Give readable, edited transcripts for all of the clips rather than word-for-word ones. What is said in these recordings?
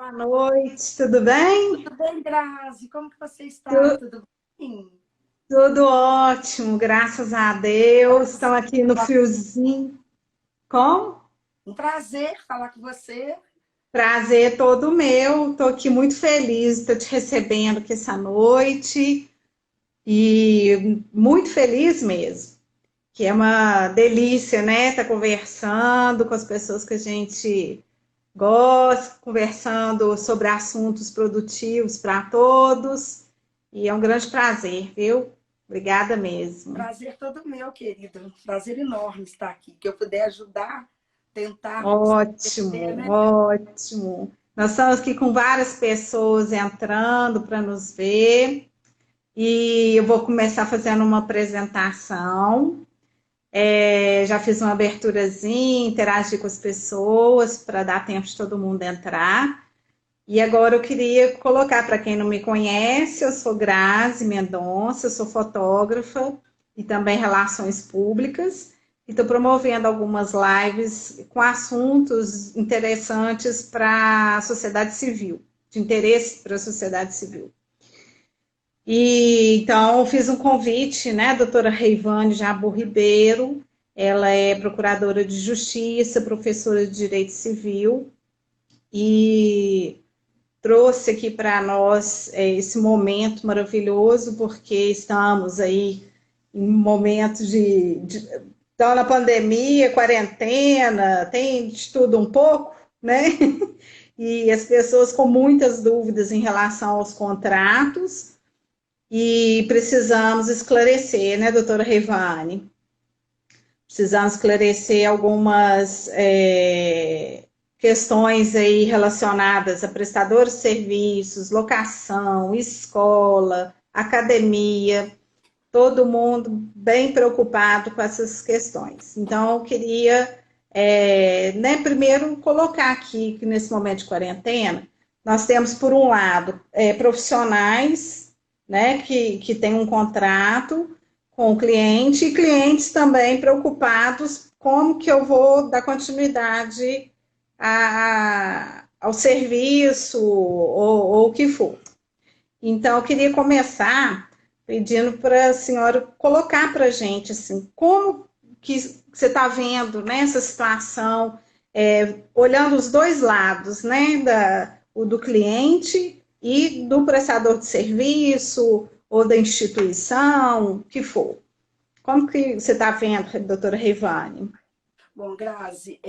Boa noite, tudo bem? Tudo bem, Grazi? Como que você está? Tu- Tudo bem? Tudo ótimo, graças a Deus. Estamos Prazer aqui no falar- fiozinho. Como? Um prazer falar com você. Prazer todo meu. Estou aqui muito feliz de estar te recebendo aqui essa noite e muito feliz mesmo, que é uma delícia, né? Estar conversando com as pessoas que a gente gosta, conversando sobre assuntos produtivos para todos. E é um grande prazer, viu? Obrigada mesmo. Prazer todo meu, querido. Prazer enorme estar aqui. Que eu puder ajudar, tentar esclarecer, Ótimo, né? ótimo. Nós estamos aqui com várias pessoas entrando para nos ver e eu vou começar fazendo uma apresentação. Já fiz uma aberturazinha, interagi com as pessoas para dar tempo de todo mundo entrar. E agora eu queria colocar, para quem não me conhece, eu sou Grazi Mendonça, eu sou fotógrafa e também relações públicas. E estou promovendo algumas lives com assuntos interessantes para a sociedade civil, de interesse para a sociedade civil. E então eu fiz um convite, né, doutora Reivane Jabu Ribeiro, ela é procuradora de justiça, professora de direito civil, e trouxe aqui para nós esse momento maravilhoso, porque estamos aí em momentos estão na pandemia, quarentena, tem de tudo um pouco, né? E as pessoas com muitas dúvidas em relação aos contratos, e precisamos esclarecer, né, doutora Revane? Precisamos esclarecer algumas questões aí relacionadas a prestadores de serviços, locação, escola, academia, todo mundo bem preocupado com essas questões. Então, eu queria, né, primeiro colocar aqui que nesse momento de quarentena, nós temos, por um lado, profissionais, né, que têm um contrato com o cliente e clientes também preocupados como que eu vou dar continuidade ao serviço ou o que for. Então, eu queria começar pedindo para a senhora colocar para a gente assim, como que você está vendo, né, essa situação, olhando os dois lados, né, o do cliente e do prestador de serviço ou da instituição, o que for. Como que você está vendo, doutora Rivane? Bom, Grazi,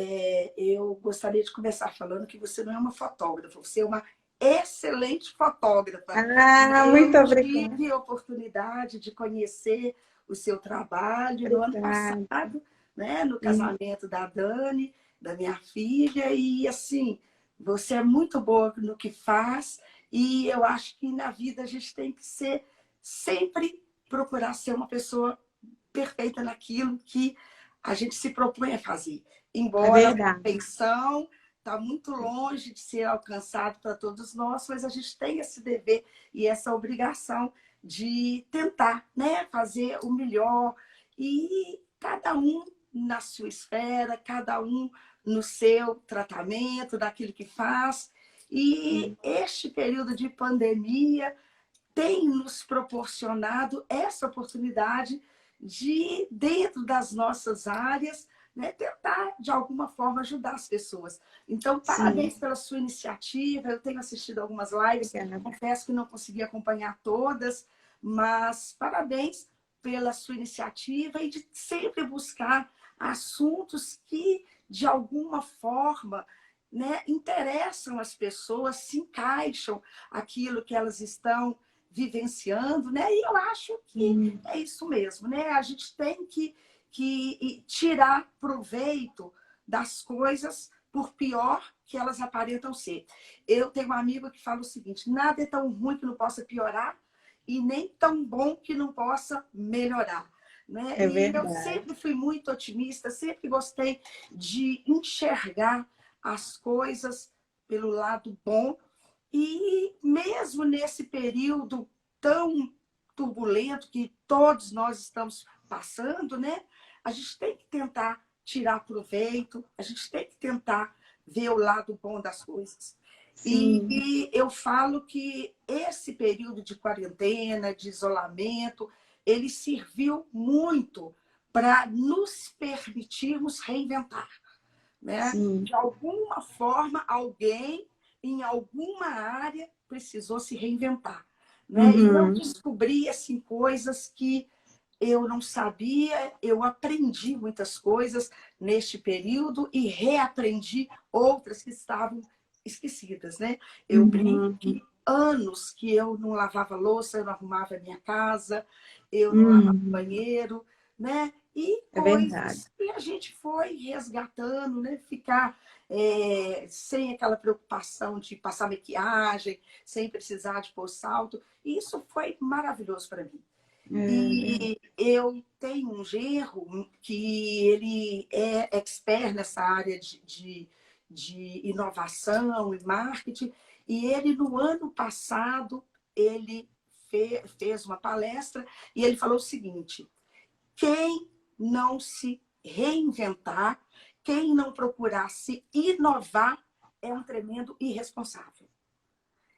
eu gostaria de começar falando que você não é uma fotógrafa, você é uma excelente fotógrafa. Ah, Eu muito obrigada. tive a oportunidade de conhecer o seu trabalho no ano Obrigada. passado, né, no casamento da Dani, da minha filha, e assim, você é muito boa no que faz, e eu acho que na vida a gente tem que ser sempre procurar ser uma pessoa perfeita naquilo que a gente se propõe a fazer. É Embora a verdade. perfeição está muito longe de ser alcançado para todos nós, mas a gente tem esse dever e essa obrigação de tentar, né, fazer o melhor e cada um na sua esfera, cada um no seu tratamento, daquilo que faz. E este período de pandemia tem nos proporcionado essa oportunidade de, dentro das nossas áreas, né, tentar, de alguma forma, ajudar as pessoas. Então, Sim, parabéns pela sua iniciativa. Eu tenho assistido algumas lives, obrigada. confesso que não consegui acompanhar todas, mas parabéns pela sua iniciativa e de sempre buscar assuntos que, de alguma forma, né, interessam as pessoas, se encaixam aquilo que elas estão vivenciando, né? E eu acho que é isso mesmo, né? A gente tem que tirar proveito das coisas, por pior que elas aparentam ser. Eu tenho um amigo que fala o seguinte: nada é tão ruim que não possa piorar e nem tão bom que não possa melhorar. Né? É E eu verdade. sempre fui muito otimista, sempre gostei de enxergar as coisas pelo lado bom e mesmo nesse período tão turbulento que todos nós estamos passando, né? A gente tem que tentar tirar proveito, a gente tem que tentar ver o lado bom das coisas. Sim, E eu falo que esse período de quarentena, de isolamento, ele serviu muito para nos permitirmos reinventar, né? sim. De alguma forma, alguém em alguma área precisou se reinventar, né? E eu Uhum, descobri assim coisas que eu não sabia, eu aprendi muitas coisas neste período e reaprendi outras que estavam esquecidas, né? Eu brinco uhum, que anos que eu não lavava louça, eu não arrumava a minha casa, eu não lavava uhum. banheiro, né? E É verdade. coisas que a gente foi resgatando, né? Ficar sem aquela preocupação de passar maquiagem, sem precisar de pôr salto. E isso foi maravilhoso para mim. É verdade. E eu tenho um genro que ele é expert nessa área de inovação e marketing, e ele, no ano passado, ele fez uma palestra e ele falou o seguinte: quem não se reinventar, quem não procurar se inovar, é um tremendo irresponsável.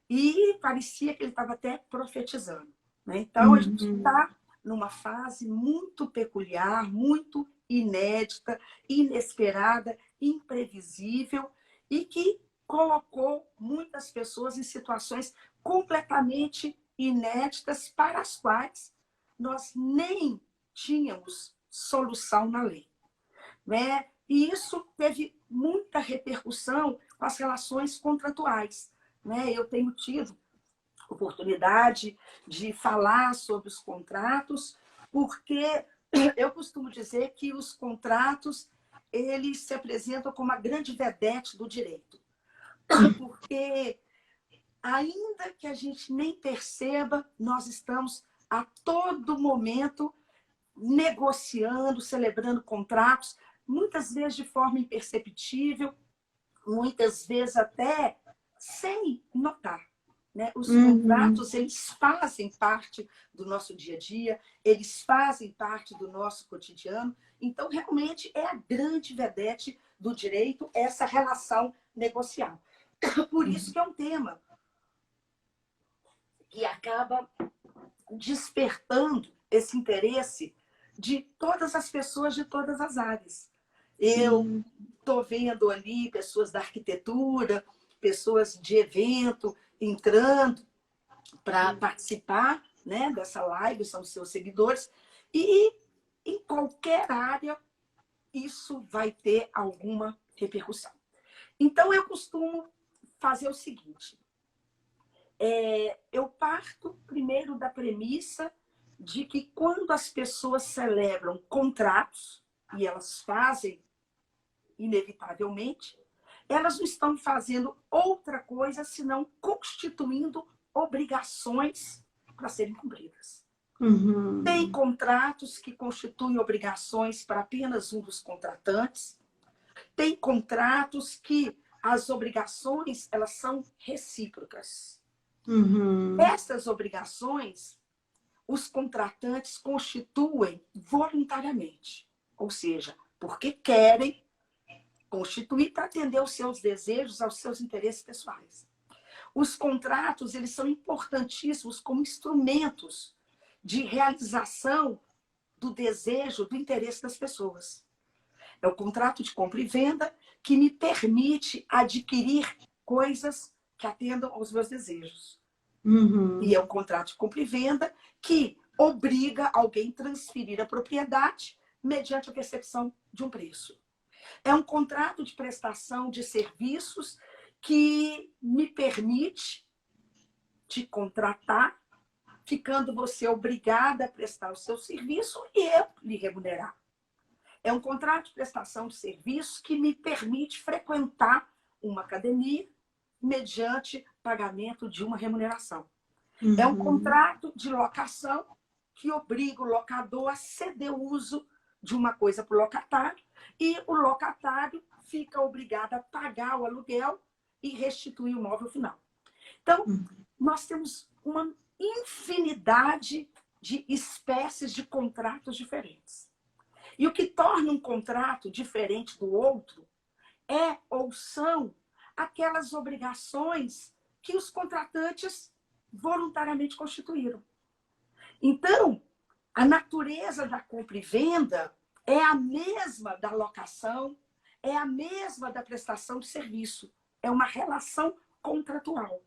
E parecia que ele estava até profetizando, né? Então, a gente Uhum, está numa fase muito peculiar, muito inédita, inesperada, imprevisível e que colocou muitas pessoas em situações completamente inéditas para as quais nós nem tínhamos solução na lei, né? E isso teve muita repercussão com as relações contratuais, né? Eu tenho tido oportunidade de falar sobre os contratos, porque eu costumo dizer que os contratos eles se apresentam como a grande vedete do direito, porque ainda que a gente nem perceba, nós estamos a todo momento negociando, celebrando contratos, muitas vezes de forma imperceptível, muitas vezes até sem notar. Né? Os uhum. contratos, eles fazem parte do nosso dia a dia, eles fazem parte do nosso cotidiano. Então, realmente, é a grande vedete do direito essa relação negocial. Por isso que é um tema que acaba despertando esse interesse de todas as pessoas de todas as áreas. Eu Sim. estou vendo ali pessoas da arquitetura, pessoas de evento entrando para participar, né, dessa live, são seus seguidores, e em qualquer área isso vai ter alguma repercussão. Então, eu costumo fazer o seguinte: eu parto primeiro da premissa de que quando as pessoas celebram contratos, e elas fazem inevitavelmente, elas não estão fazendo outra coisa senão constituindo obrigações para serem cumpridas. Tem Uhum. contratos que constituem obrigações para apenas um dos contratantes, tem contratos que as obrigações elas são recíprocas. Uhum. Essas obrigações os contratantes constituem voluntariamente, ou seja, porque querem constituir para atender aos seus desejos, aos seus interesses pessoais. Os contratos, eles são importantíssimos como instrumentos de realização do desejo, do interesse das pessoas. É o contrato de compra e venda que me permite adquirir coisas que atendam aos meus desejos. E é Uhum. um contrato de compra e venda que obriga alguém a transferir a propriedade mediante a percepção de um preço. É um contrato de prestação de serviços que me permite te contratar, ficando você obrigada a prestar o seu serviço e eu lhe remunerar. É um contrato de prestação de serviços que me permite frequentar uma academia mediante pagamento de uma remuneração. É um Uhum. contrato de locação que obriga o locador a ceder o uso de uma coisa para o locatário e o locatário fica obrigado a pagar o aluguel e restituir o móvel final. Então, Uhum. nós temos uma infinidade de espécies de contratos diferentes. E o que torna um contrato diferente do outro é ou são aquelas obrigações que os contratantes voluntariamente constituíram. Então, a natureza da compra e venda é a mesma da locação, é a mesma da prestação de serviço. É uma relação contratual,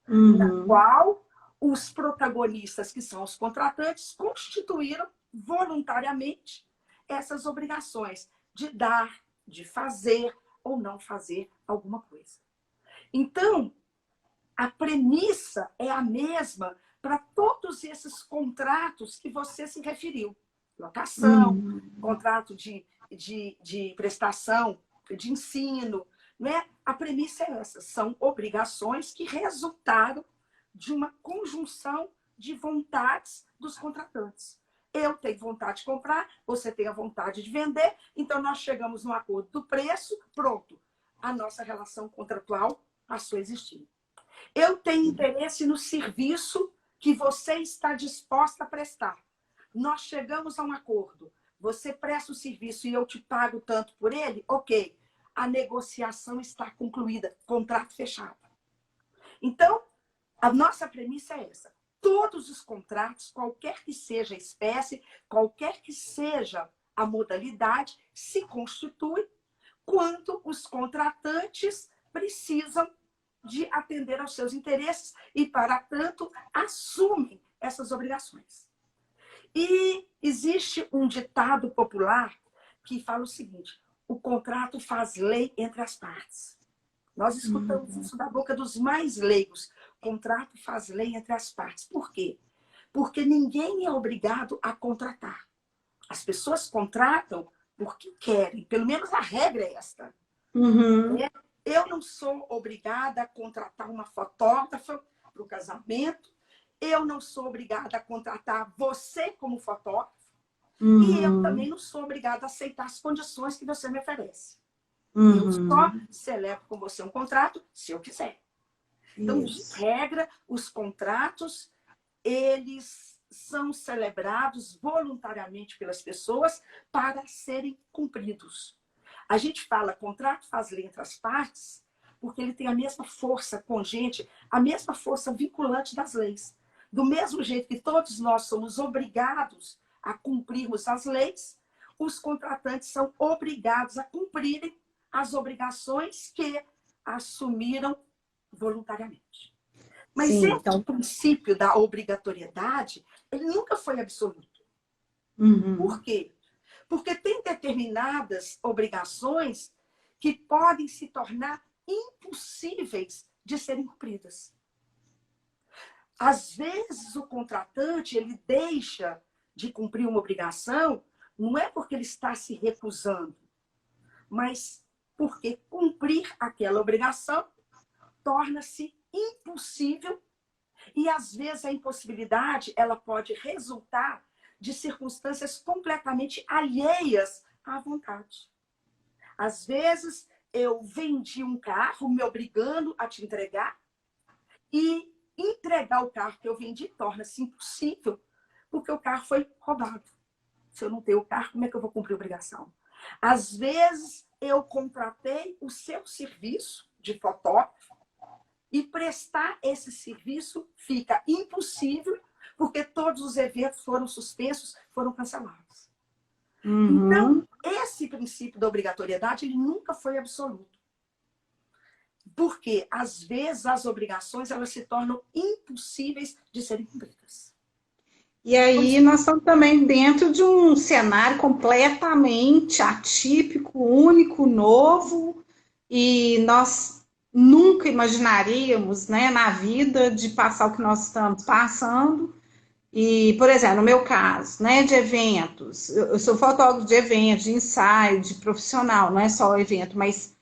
na qual os protagonistas, que são os contratantes, constituíram voluntariamente essas obrigações de dar, de fazer ou não fazer alguma coisa. Então, a premissa é a mesma para todos esses contratos que você se referiu. Locação, contrato de prestação, de ensino. Né? A premissa é essa. São obrigações que resultaram de uma conjunção de vontades dos contratantes. Eu tenho vontade de comprar, você tem a vontade de vender, então nós chegamos no acordo do preço, pronto. A nossa relação contratual passou a existir. Eu tenho interesse no serviço que você está disposta a prestar. Nós chegamos a um acordo. Você presta o serviço e eu te pago tanto por ele? Ok. A negociação está concluída. Contrato fechado. Então, a nossa premissa é essa. Todos os contratos, qualquer que seja a espécie, qualquer que seja a modalidade, se constituem quando os contratantes precisam de atender aos seus interesses e, para tanto, assumem essas obrigações. E existe um ditado popular que fala o seguinte: o contrato faz lei entre as partes. Nós escutamos isso da boca dos mais leigos. O contrato faz lei entre as partes. Por quê? Porque ninguém é obrigado a contratar. As pessoas contratam porque querem. Pelo menos a regra é esta. Eu não sou obrigada a contratar uma fotógrafa para o casamento. Eu não sou obrigada a contratar você como fotógrafo. E eu também não sou obrigada a aceitar as condições que você me oferece. Eu só celebro com você um contrato se eu quiser. Então, de regra, os contratos, eles são celebrados voluntariamente pelas pessoas para serem cumpridos. A gente fala contrato faz lei entre as partes porque ele tem a mesma força congente, a mesma força vinculante das leis. Do mesmo jeito que todos nós somos obrigados a cumprirmos as leis, os contratantes são obrigados a cumprirem as obrigações que assumiram voluntariamente. Mas esse princípio da obrigatoriedade, ele nunca foi absoluto. Por quê? Porque tem determinadas obrigações que podem se tornar impossíveis de serem cumpridas. Às vezes, o contratante ele deixa de cumprir uma obrigação, não é porque ele está se recusando, mas porque cumprir aquela obrigação torna-se impossível e, às vezes, a impossibilidade ela pode resultar de circunstâncias completamente alheias à vontade. Às vezes, eu vendi um carro me obrigando a te entregar e entregar o carro que eu vendi torna-se impossível porque o carro foi roubado. Se eu não tenho o carro, como é que eu vou cumprir a obrigação? Às vezes, eu contratei o seu serviço de fotógrafo e prestar esse serviço fica impossível porque todos os eventos foram suspensos, foram cancelados. Então, esse princípio da obrigatoriedade ele nunca foi absoluto. Porque, às vezes, as obrigações elas se tornam impossíveis de serem cumpridas. E aí nós estamos também dentro de um cenário completamente atípico, único, novo, e nós nunca imaginaríamos, né, na vida de passar o que nós estamos passando. E, por exemplo, no meu caso, né, de eventos, eu sou fotógrafo de eventos, de ensaio, de profissional, não é só o evento, mas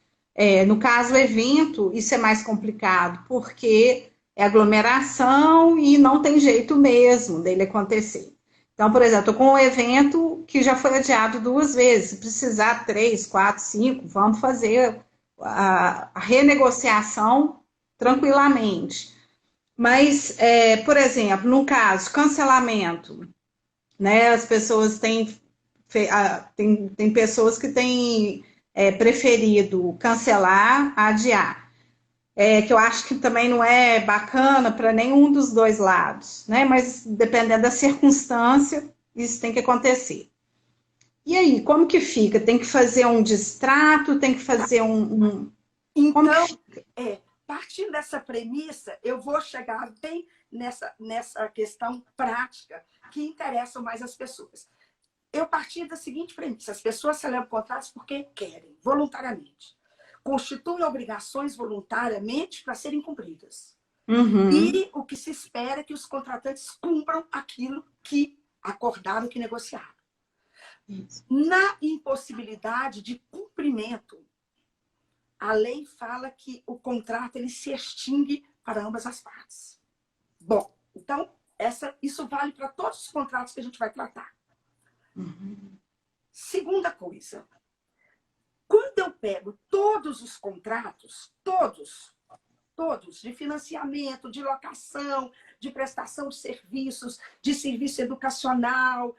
no caso, o evento, isso é mais complicado, porque é aglomeração e não tem jeito mesmo dele acontecer. Então, por exemplo, estou com um evento que já foi adiado 2 vezes. Se precisar 3, 4, 5, vamos fazer a renegociação tranquilamente. Mas, por exemplo, no caso, cancelamento, né? As pessoas tem pessoas que têm preferido cancelar, adiar. que eu acho que também não é bacana para nenhum dos dois lados, né? Mas dependendo da circunstância, isso tem que acontecer. E aí, como que fica? Tem que fazer um distrato, tem que fazer como que Então, fica? partindo dessa premissa, eu vou chegar bem nessa questão prática que interessa mais as pessoas. Eu parti da seguinte premissa: as pessoas celebram contratos porque querem, voluntariamente. Constituem obrigações voluntariamente para serem cumpridas. Uhum, E o que se espera é que os contratantes cumpram aquilo que acordaram, que negociaram. isso. Na impossibilidade de cumprimento, a lei fala que o contrato ele se extingue para ambas as partes. Bom, então, isso vale para todos os contratos que a gente vai tratar. Uhum, Segunda coisa, quando eu pego todos os contratos, todos, de financiamento, de locação, de prestação de serviço educacional,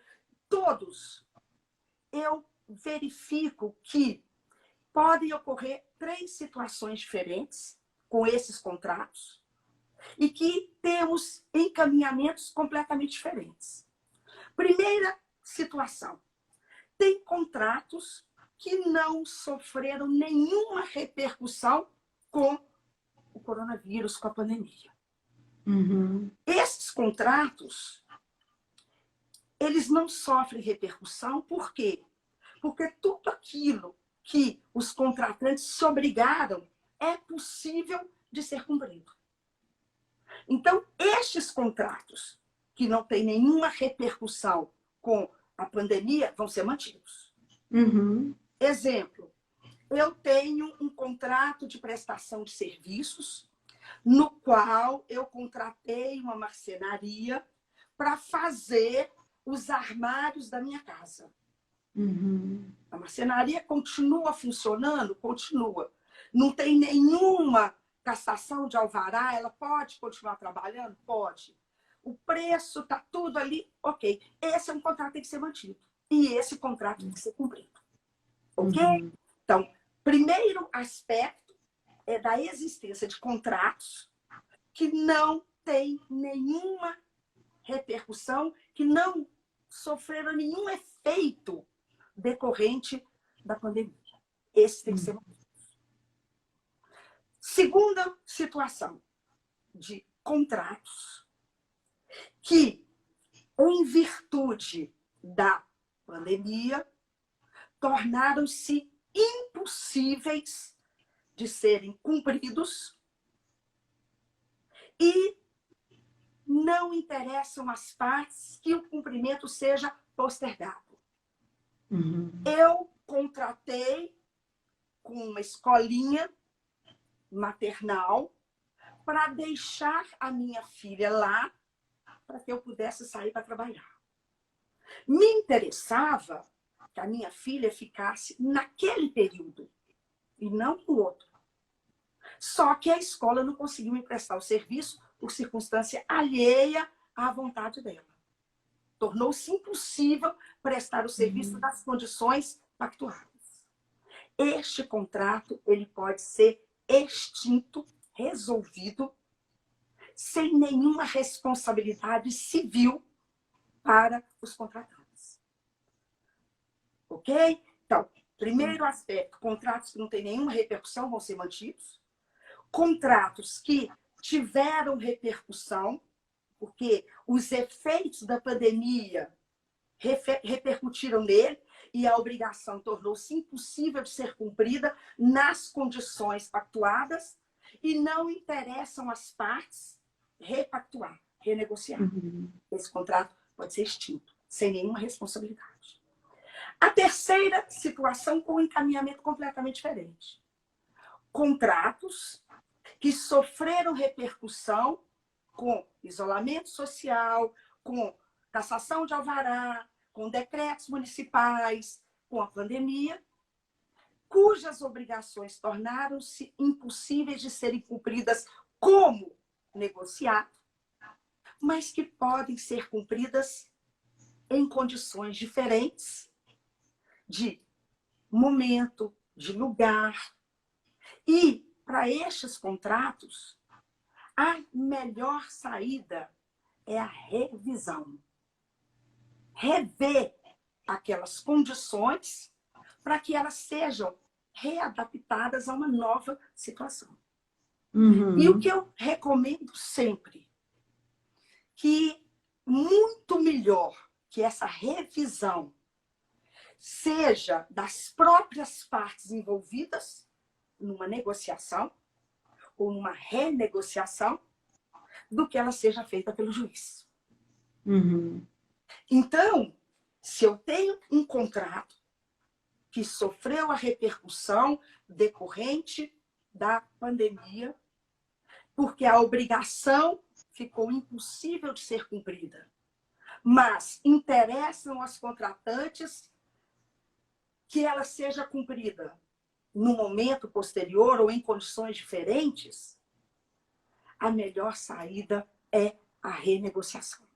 todos, eu verifico que podem ocorrer 3 situações diferentes com esses contratos e que temos encaminhamentos completamente diferentes. Primeira situação, tem contratos que não sofreram nenhuma repercussão com o coronavírus, com a pandemia. uhum, Esses contratos, eles não sofrem repercussão, por quê? Porque tudo aquilo que os contratantes se obrigaram é possível de ser cumprido. Então, estes contratos que não têm nenhuma repercussão com a pandemia vão ser mantidos. uhum, Exemplo, eu tenho um contrato de prestação de serviços no qual eu contratei uma marcenaria para fazer os armários da minha casa. uhum, A marcenaria continua funcionando? Continua. Não tem nenhuma cassação de alvará, ela pode continuar trabalhando? Pode. O preço está tudo ali, ok. Esse é um contrato que tem que ser mantido. E esse contrato tem que ser cumprido. Ok? uhum, Então, primeiro aspecto é da existência de contratos que não tem nenhuma repercussão, que não sofreram nenhum efeito decorrente da pandemia. Esse tem que ser. Segunda situação de contratos que, em virtude da pandemia, tornaram-se impossíveis de serem cumpridos e não interessam às partes que o cumprimento seja postergado. uhum, Eu contratei com uma escolinha maternal para deixar a minha filha lá para que eu pudesse sair para trabalhar. Me interessava que a minha filha ficasse naquele período e não no outro. Só que a escola não conseguiu me prestar o serviço por circunstância alheia à vontade dela. Tornou-se impossível prestar o serviço uhum, nas condições pactuadas. Este contrato ele pode ser extinto, resolvido, sem nenhuma responsabilidade civil para os contratantes. Ok? Então, primeiro aspecto, contratos que não têm nenhuma repercussão vão ser mantidos. Contratos que tiveram repercussão, porque os efeitos da pandemia repercutiram nele e a obrigação tornou-se impossível de ser cumprida nas condições pactuadas e não interessam as partes repactuar, renegociar. uhum, Esse contrato pode ser extinto, sem nenhuma responsabilidade. A terceira situação com um encaminhamento completamente diferente. Contratos que sofreram repercussão com isolamento social, com cassação de alvará, com decretos municipais, com a pandemia, cujas obrigações tornaram-se impossíveis de serem cumpridas como negociado, mas que podem ser cumpridas em condições diferentes de momento, de lugar. E para estes contratos, a melhor saída é a revisão. Rever aquelas condições para que elas sejam readaptadas a uma nova situação. E o que eu recomendo sempre, que muito melhor que essa revisão seja das próprias partes envolvidas numa negociação ou numa renegociação, do que ela seja feita pelo juiz. Então, se eu tenho um contrato que sofreu a repercussão decorrente da pandemia, porque a obrigação ficou impossível de ser cumprida, mas interessam aos contratantes que ela seja cumprida no momento posterior ou em condições diferentes, a melhor saída é a renegociação.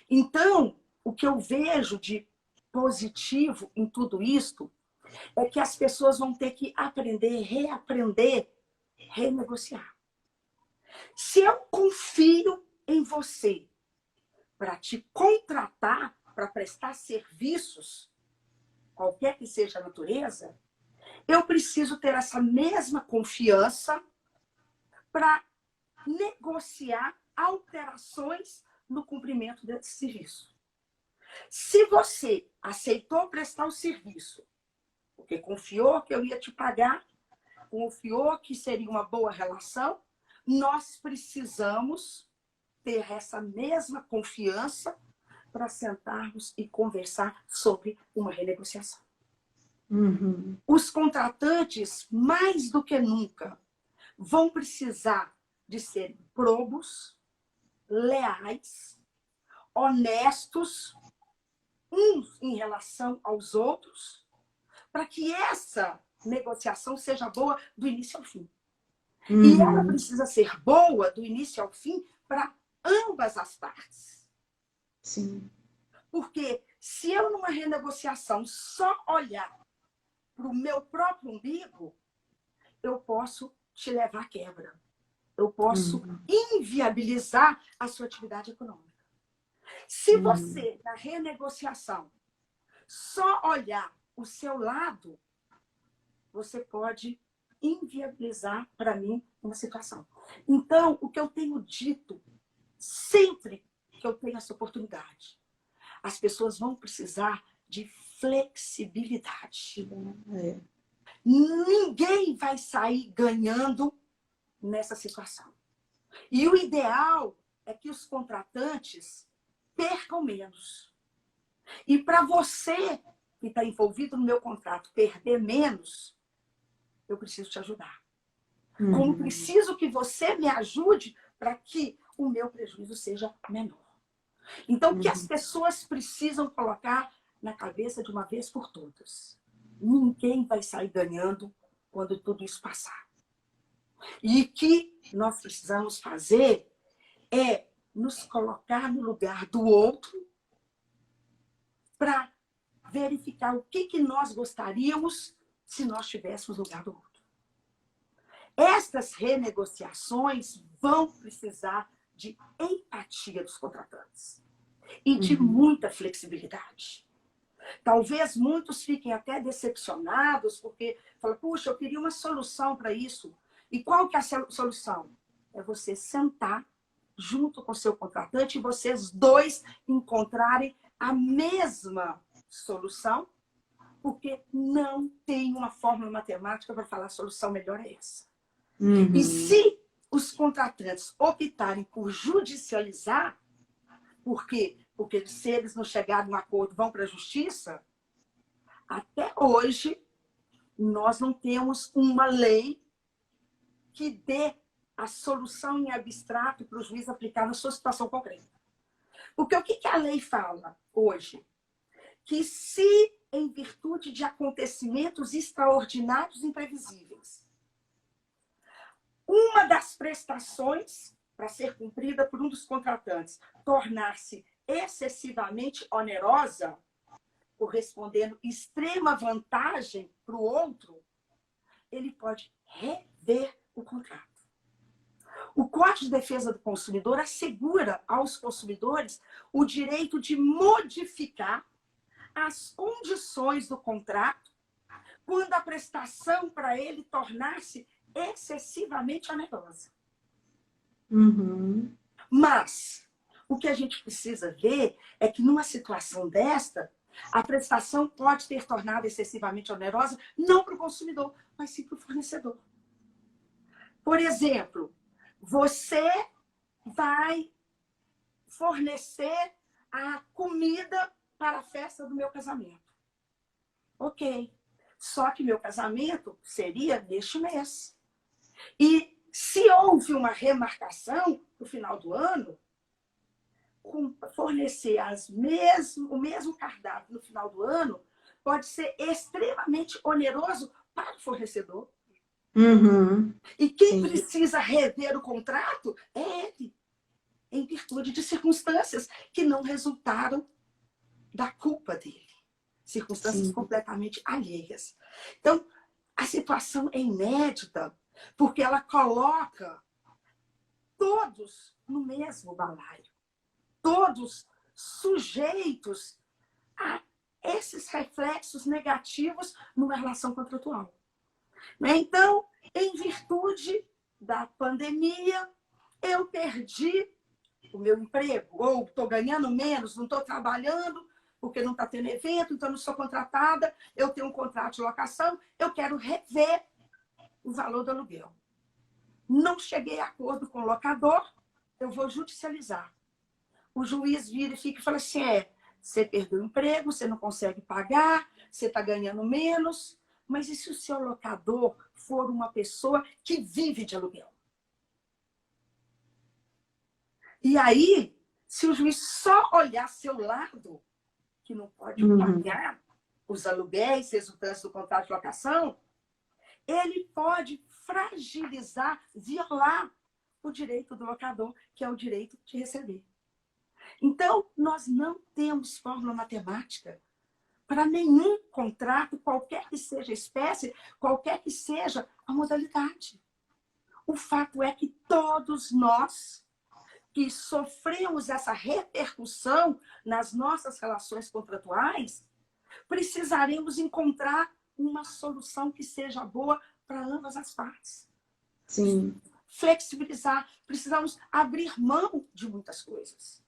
Então, o que eu vejo de positivo em tudo isto é que as pessoas vão ter que aprender, reaprender, renegociar. Se eu confio em você para te contratar, para prestar serviços, qualquer que seja a natureza, eu preciso ter essa mesma confiança para negociar alterações no cumprimento desse serviço. Se você aceitou prestar o serviço, porque confiou que eu ia te pagar, confiou que seria uma boa relação, nós precisamos ter essa mesma confiança para sentarmos e conversar sobre uma renegociação. Os contratantes, mais do que nunca, vão precisar de serem probos, leais, honestos, uns em relação aos outros, para que essa negociação seja boa do início ao fim. E ela precisa ser boa do início ao fim para ambas as partes. Sim. Porque se eu, numa renegociação, só olhar para o meu próprio umbigo, eu posso te levar à quebra. Eu posso inviabilizar a sua atividade econômica. Se você, na renegociação, só olhar o seu lado, você pode inviabilizar para mim uma situação. Então, o que eu tenho dito, sempre que eu tenho essa oportunidade, as pessoas vão precisar de flexibilidade. Ninguém vai sair ganhando nessa situação. E o ideal é que os contratantes percam menos. E para você que está envolvido no meu contrato perder menos, eu preciso te ajudar. Como preciso que você me ajude para que o meu prejuízo seja menor. Então, o que as pessoas precisam colocar na cabeça de uma vez por todas? Ninguém vai sair ganhando quando tudo isso passar. E o que nós precisamos fazer é nos colocar no lugar do outro para verificar o que nós gostaríamos se nós estivéssemos no lugar do outro. Estas renegociações vão precisar de empatia dos contratantes e de muita flexibilidade. Talvez muitos fiquem até decepcionados porque falam, puxa, eu queria uma solução para isso. E qual que é a solução? É você sentar junto com o seu contratante e vocês dois encontrarem a mesma solução, porque não tem uma fórmula matemática para falar a solução melhor é essa. E se os contratantes optarem por judicializar, porque se eles não chegarem a um acordo, vão para a justiça, até hoje nós não temos uma lei que dê a solução em abstrato para o juiz aplicar na sua situação concreta. Porque o que a lei fala hoje? Que se, em virtude de acontecimentos extraordinários e imprevisíveis, uma das prestações para ser cumprida por um dos contratantes tornar-se excessivamente onerosa, correspondendo extrema vantagem para o outro, ele pode rever rever o contrato. O Código de Defesa do Consumidor assegura aos consumidores o direito de modificar as condições do contrato quando a prestação para ele tornar-se excessivamente onerosa. Uhum. Mas o que a gente precisa ver é que numa situação desta, a prestação pode ter tornado excessivamente onerosa não para o consumidor, mas sim para o fornecedor. Por exemplo, você vai fornecer a comida para a festa do meu casamento. Ok. Só que meu casamento seria neste mês. E se houve uma remarcação no final do ano, fornecer o mesmo cardápio no final do ano pode ser extremamente oneroso para o fornecedor. Uhum. E quem Sim. precisa rever o contrato é ele, em virtude de circunstâncias que não resultaram da culpa dele. Circunstâncias Sim. completamente alheias. Então, a situação é inédita, porque ela coloca todos no mesmo balaio. Todos sujeitos a esses reflexos negativos numa relação contratual. Então, em virtude da pandemia, eu perdi o meu emprego, ou estou ganhando menos, não estou trabalhando, porque não está tendo evento, então não sou contratada, eu tenho um contrato de locação, eu quero rever o valor do aluguel. Não cheguei a acordo com o locador, eu vou judicializar. O juiz vira e fica e fala assim, você perdeu o emprego, você não consegue pagar, você está ganhando menos, mas e se o seu locador for uma pessoa que vive de aluguel? E aí, se o juiz só olhar seu lado, que não pode pagar os aluguéis resultantes do contrato de locação, ele pode fragilizar, violar o direito do locador, que é o direito de receber. Então, nós não temos fórmula matemática para nenhum contrato, qualquer que seja a espécie, qualquer que seja a modalidade. O fato é que todos nós que sofremos essa repercussão nas nossas relações contratuais, precisaremos encontrar uma solução que seja boa para ambas as partes. Sim. Flexibilizar, precisamos abrir mão de muitas coisas.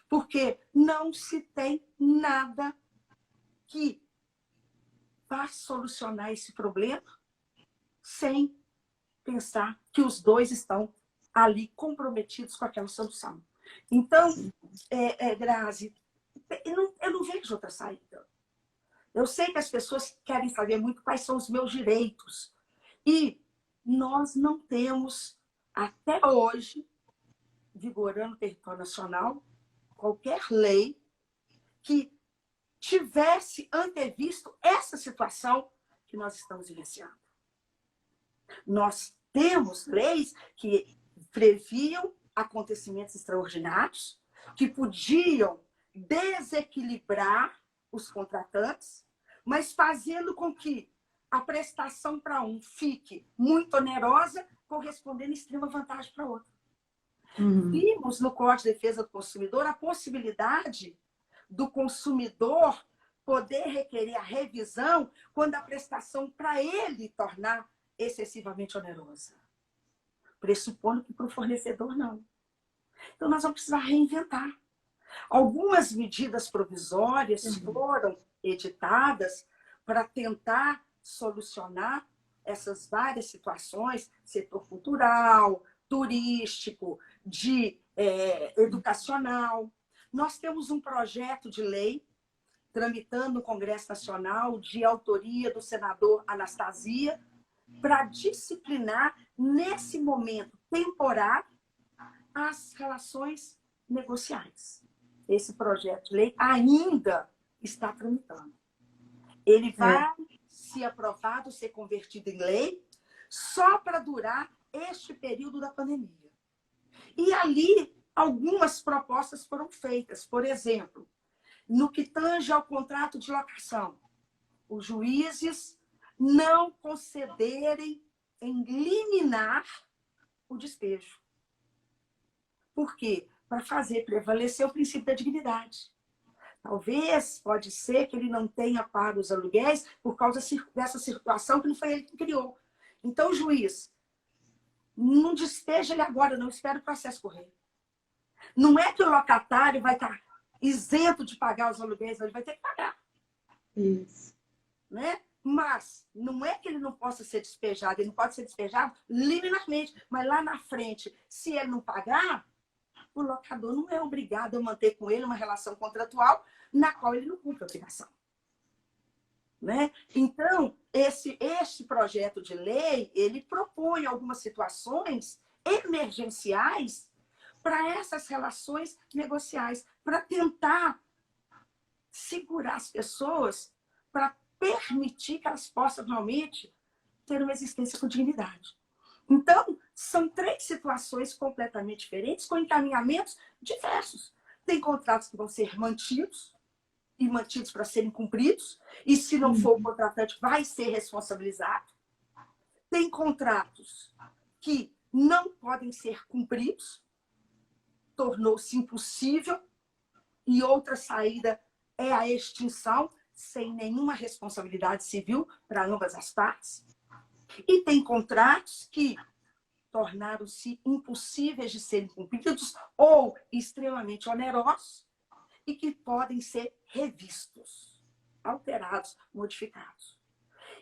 Porque não se tem nada que vá solucionar esse problema sem pensar que os dois estão ali comprometidos com aquela solução. Então, Grazi, eu não vejo outra saída. Eu sei que as pessoas querem saber muito quais são os meus direitos. E nós não temos, até hoje, vigorando o território nacional, qualquer lei que tivesse antevisto essa situação que nós estamos vivenciando. Nós temos leis que previam acontecimentos extraordinários, que podiam desequilibrar os contratantes, mas fazendo com que a prestação para um fique muito onerosa, correspondendo extrema vantagem para outro. Vimos no Código de Defesa do Consumidor a possibilidade do consumidor poder requerer a revisão quando a prestação para ele tornar excessivamente onerosa. Pressupondo que para o fornecedor não. Então, nós vamos precisar reinventar. Algumas medidas provisórias foram editadas para tentar solucionar essas várias situações, setor cultural, turístico, educacional. Nós temos um projeto de lei tramitando no Congresso Nacional, de autoria do senador Anastasia, para disciplinar, nesse momento temporário, as relações negociais. Esse projeto de lei ainda está tramitando. Ele vai ser aprovado, ser convertido em lei, só para durar este período da pandemia. E ali, algumas propostas foram feitas. Por exemplo, no que tange ao contrato de locação, os juízes não concederem em liminar o despejo. Por quê? Para fazer prevalecer o princípio da dignidade. Talvez, pode ser que ele não tenha pago os aluguéis por causa dessa situação que não foi ele que criou. Então, o juiz, não despeja ele agora, não, espera o processo correr. Não é que o locatário vai estar isento de pagar os aluguéis, ele vai ter que pagar. Isso. Né? Mas não é que ele não possa ser despejado, ele não pode ser despejado liminarmente, mas lá na frente, se ele não pagar, o locador não é obrigado a manter com ele uma relação contratual na qual ele não cumpre a obrigação. Né? Então, este projeto de lei, ele propõe algumas situações emergenciais para essas relações negociais, para tentar segurar as pessoas, para permitir que elas possam realmente ter uma existência com dignidade. Então, são 3 situações completamente diferentes, com encaminhamentos diversos. Tem contratos que vão ser mantidos, e mantidos para serem cumpridos, e se não for o contratante, vai ser responsabilizado. Tem contratos que não podem ser cumpridos, tornou-se impossível, e outra saída é a extinção, sem nenhuma responsabilidade civil para ambas as partes. E tem contratos que tornaram-se impossíveis de serem cumpridos ou extremamente onerosos e que podem ser revistos, alterados, modificados.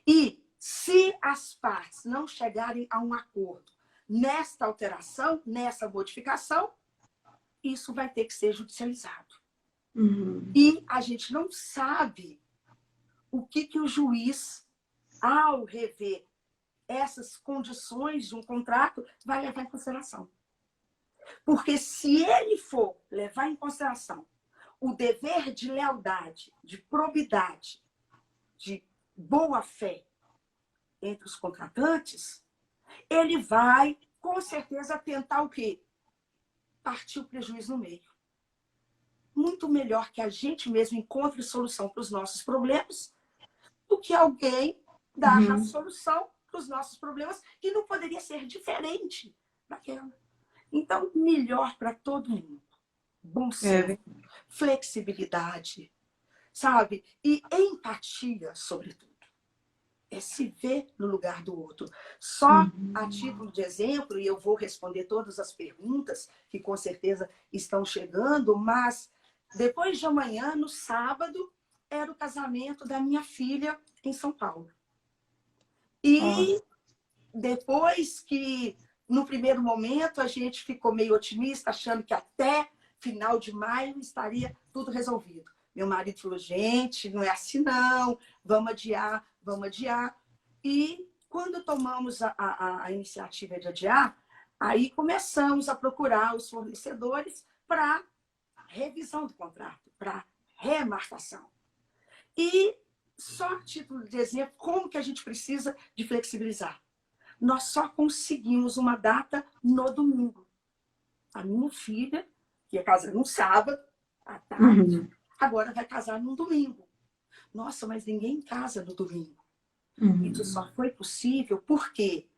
E se as partes não chegarem a um acordo nesta alteração, nessa modificação, isso vai ter que ser judicializado. E a gente não sabe o que o juiz, ao rever essas condições de um contrato, vai levar em consideração. Porque se ele for levar em consideração o dever de lealdade, de probidade, de boa-fé entre os contratantes, ele vai, com certeza, tentar o quê? Partir o prejuízo no meio. Muito melhor que a gente mesmo encontre solução para os nossos problemas do que alguém dar a solução para os nossos problemas que não poderia ser diferente daquela. Então, melhor para todo mundo. Bom senso, flexibilidade, sabe? E empatia, sobretudo. É se ver no lugar do outro. Só a título de exemplo, e eu vou responder todas as perguntas que com certeza estão chegando, mas depois de amanhã, no sábado, era o casamento da minha filha em São Paulo. E depois que, no primeiro momento, a gente ficou meio otimista, achando que até final de maio estaria tudo resolvido. Meu marido falou, gente, não é assim não, vamos adiar, vamos adiar. E quando tomamos a iniciativa de adiar, aí começamos a procurar os fornecedores para revisão do contrato, para remarcação. E só a título de exemplo, como que a gente precisa de flexibilizar? Nós só conseguimos uma data no domingo. A minha filha, que ia casar no sábado, à tarde, agora vai casar no domingo. Nossa, mas ninguém casa no domingo. Isso só foi possível, por quê?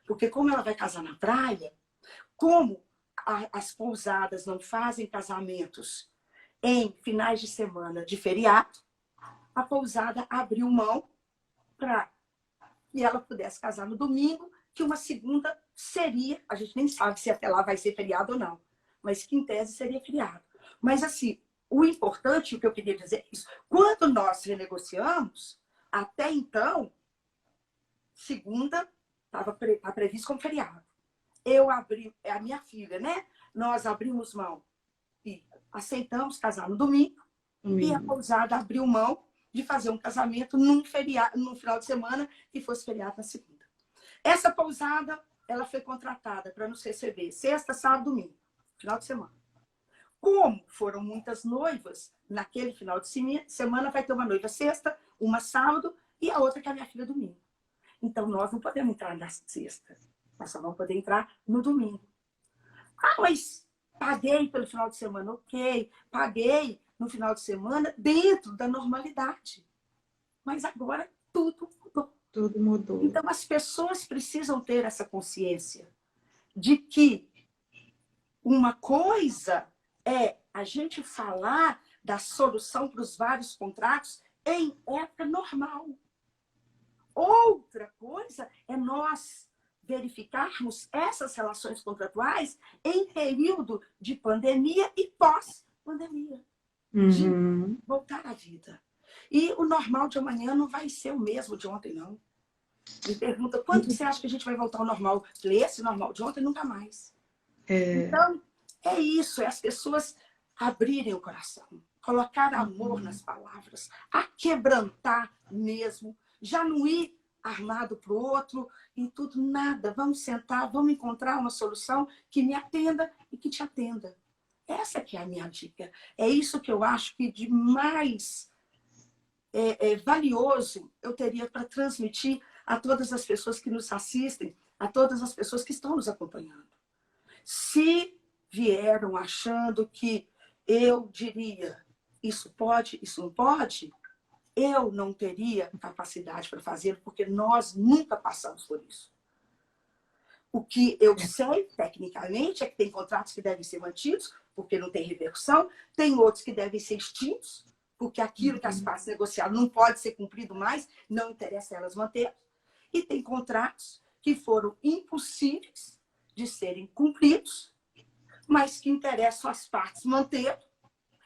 Porque como ela vai casar na praia, como as pousadas não fazem casamentos em finais de semana de feriado, a pousada abriu mão para que ela pudesse casar no domingo, que uma segunda seria, a gente nem sabe se até lá vai ser feriado ou não, mas que em tese seria feriado. Mas assim, o importante, o que eu queria dizer é isso, quando nós renegociamos, até então, segunda estava previsto como feriado. Eu abri, a minha filha, né? Nós abrimos mão e aceitamos casar no domingo, e a pousada abriu mão de fazer um casamento num feriado, num final de semana que fosse feriado na segunda. Essa pousada, ela foi contratada para nos receber sexta, sábado, domingo, final de semana. Como foram muitas noivas, naquele final de semana vai ter uma noiva sexta, uma sábado e a outra que é a minha filha domingo. Então, nós não podemos entrar na sexta, nós só vamos poder entrar no domingo. Ah, mas paguei pelo final de semana, ok, paguei no final de semana dentro da normalidade. Mas agora tudo mudou. Tudo mudou. Então, as pessoas precisam ter essa consciência de que uma coisa é a gente falar da solução para os vários contratos em época normal. Outra coisa é nós verificarmos essas relações contratuais em período de pandemia e pós-pandemia, de voltar à vida. E o normal de amanhã não vai ser o mesmo de ontem, não. Me pergunta, quando você acha que a gente vai voltar ao normal? Esse normal de ontem, nunca mais. Então, é isso, é as pessoas abrirem o coração, colocar amor nas palavras, aquebrantar mesmo, já não ir armado para o outro e tudo, nada. Vamos sentar, vamos encontrar uma solução que me atenda e que te atenda. Essa que é a minha dica. É isso que eu acho que de mais valioso eu teria para transmitir a todas as pessoas que nos assistem, a todas as pessoas que estão nos acompanhando. Se vieram achando que eu diria isso pode, isso não pode, eu não teria capacidade para fazer, porque nós nunca passamos por isso. O que eu sei, tecnicamente, é que tem contratos que devem ser mantidos, porque não tem repercussão, tem outros que devem ser extintos, porque aquilo que as partes negociaram não pode ser cumprido mais, não interessa elas manter. E tem contratos que foram impossíveis de serem cumpridos, mas que interessam as partes manter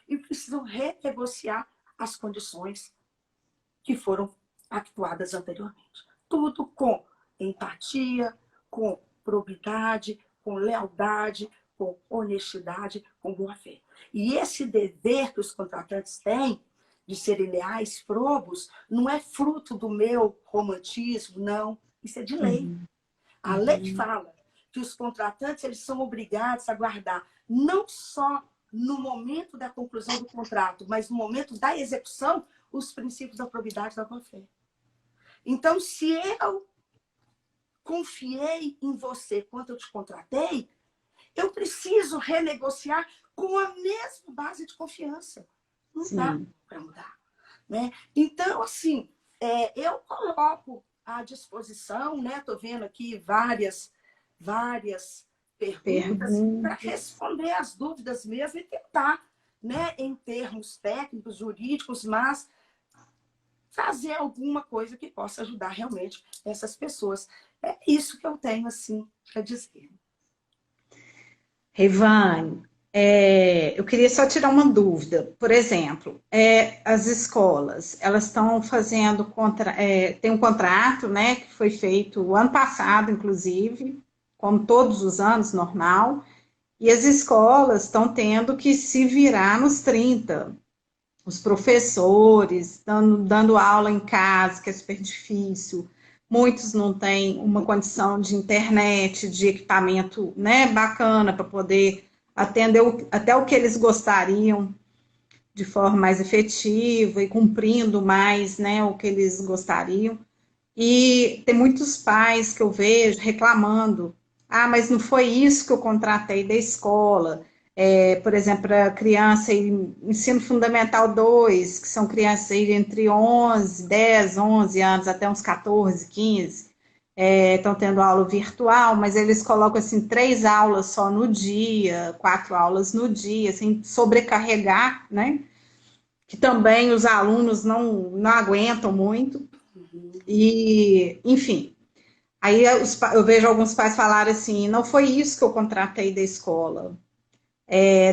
e precisam renegociar as condições que foram atuadas anteriormente. Tudo com empatia, com probidade, com lealdade, com honestidade, com boa-fé. E esse dever que os contratantes têm de serem leais, probos, não é fruto do meu romantismo, não. Isso é de lei. A lei fala que os contratantes eles são obrigados a guardar não só no momento da conclusão do contrato, mas no momento da execução, os princípios da probidade e da boa-fé. Então, se eu confiei em você quando eu te contratei, eu preciso renegociar com a mesma base de confiança. Não dá para mudar. Né? Então, assim, eu coloco à disposição, né? Estou vendo aqui várias perguntas para responder as dúvidas mesmo e tentar, né, em termos técnicos, jurídicos, mas fazer alguma coisa que possa ajudar realmente essas pessoas. É isso que eu tenho, assim, para dizer. Rivane, eu queria só tirar uma dúvida. Por exemplo, as escolas, elas estão fazendo, tem um contrato, né, que foi feito o ano passado, inclusive, como todos os anos, normal, e as escolas estão tendo que se virar nos 30. Os professores dando aula em casa, que é super difícil. Muitos não têm uma condição de internet, de equipamento, né, bacana para poder atender até o que eles gostariam de forma mais efetiva e cumprindo mais, né, o que eles gostariam. E tem muitos pais que eu vejo reclamando: ah, mas não foi isso que eu contratei da escola. Por exemplo, para criança em ensino fundamental 2, que são crianças aí entre 10, 11 anos, até uns 14, 15, estão tendo aula virtual, mas eles colocam assim 3 aulas só no dia, 4 aulas no dia, sem sobrecarregar, né? Que também os alunos não aguentam muito. E, enfim, aí eu vejo alguns pais falarem assim: não foi isso que eu contratei da escola,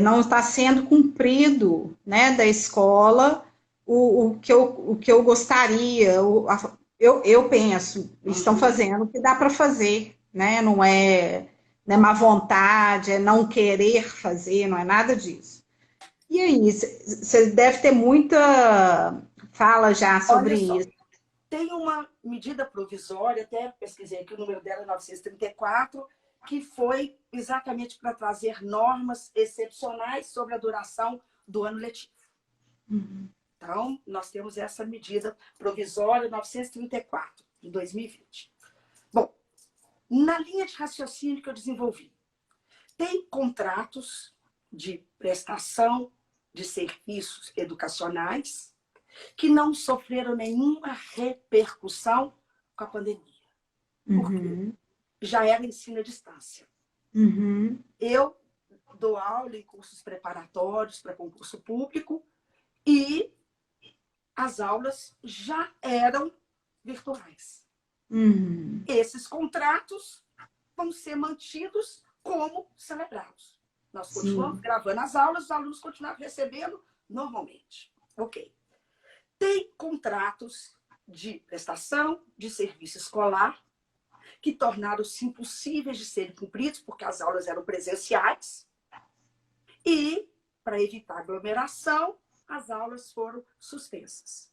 não está sendo cumprido, né, da escola o que eu gostaria, eu penso, estão fazendo o que dá para fazer, né, não é má vontade, é não querer fazer, não é nada disso. E aí, você deve ter muita fala já sobre isso. Tem uma medida provisória, até pesquisei aqui, o número dela é 934, que foi exatamente para trazer normas excepcionais sobre a duração do ano letivo. Então, nós temos essa medida provisória 934, de 2020. Bom, na linha de raciocínio que eu desenvolvi, tem contratos de prestação de serviços educacionais que não sofreram nenhuma repercussão com a pandemia. Porque Uhum. já era ensino à distância. Uhum. Eu dou aula em cursos preparatórios para concurso público e as aulas já eram virtuais. Uhum. Esses contratos vão ser mantidos como celebrados. Nós continuamos Sim. gravando as aulas, os alunos continuam recebendo normalmente. Ok. Tem contratos de prestação de serviço escolar que tornaram-se impossíveis de serem cumpridos porque as aulas eram presenciais e, para evitar aglomeração, as aulas foram suspensas.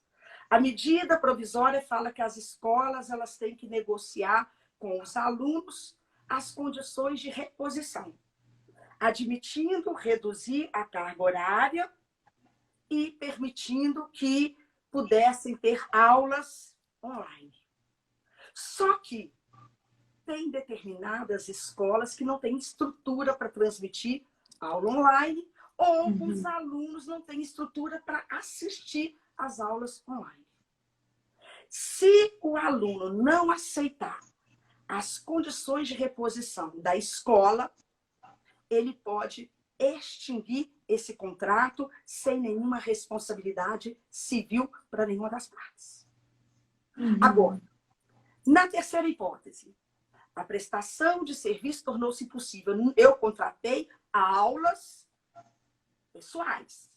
A medida provisória fala que as escolas elas têm que negociar com os alunos as condições de reposição, admitindo reduzir a carga horária e permitindo que pudessem ter aulas online. Só que tem determinadas escolas que não têm estrutura para transmitir aula online ou os Uhum. alunos não têm estrutura para assistir às aulas online. Se o aluno não aceitar as condições de reposição da escola, ele pode extinguir esse contrato sem nenhuma responsabilidade civil para nenhuma das partes. Agora, Uhum. na terceira hipótese, a prestação de serviço tornou-se impossível. Eu contratei aulas pessoais.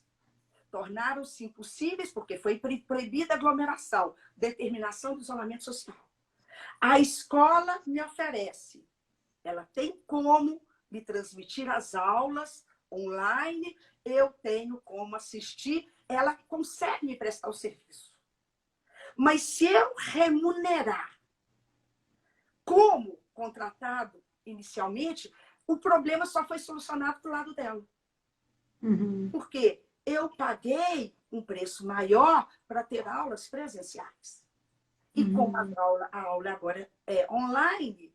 Tornaram-se impossíveis porque foi proibida a aglomeração, determinação do isolamento social. A escola me oferece, ela tem como me transmitir as aulas online, eu tenho como assistir, ela consegue me prestar o serviço. Mas se eu remunerar como contratado inicialmente, o problema só foi solucionado do lado dela. Uhum. Porque eu paguei um preço maior para ter aulas presenciais. E como Uhum. a aula agora é online,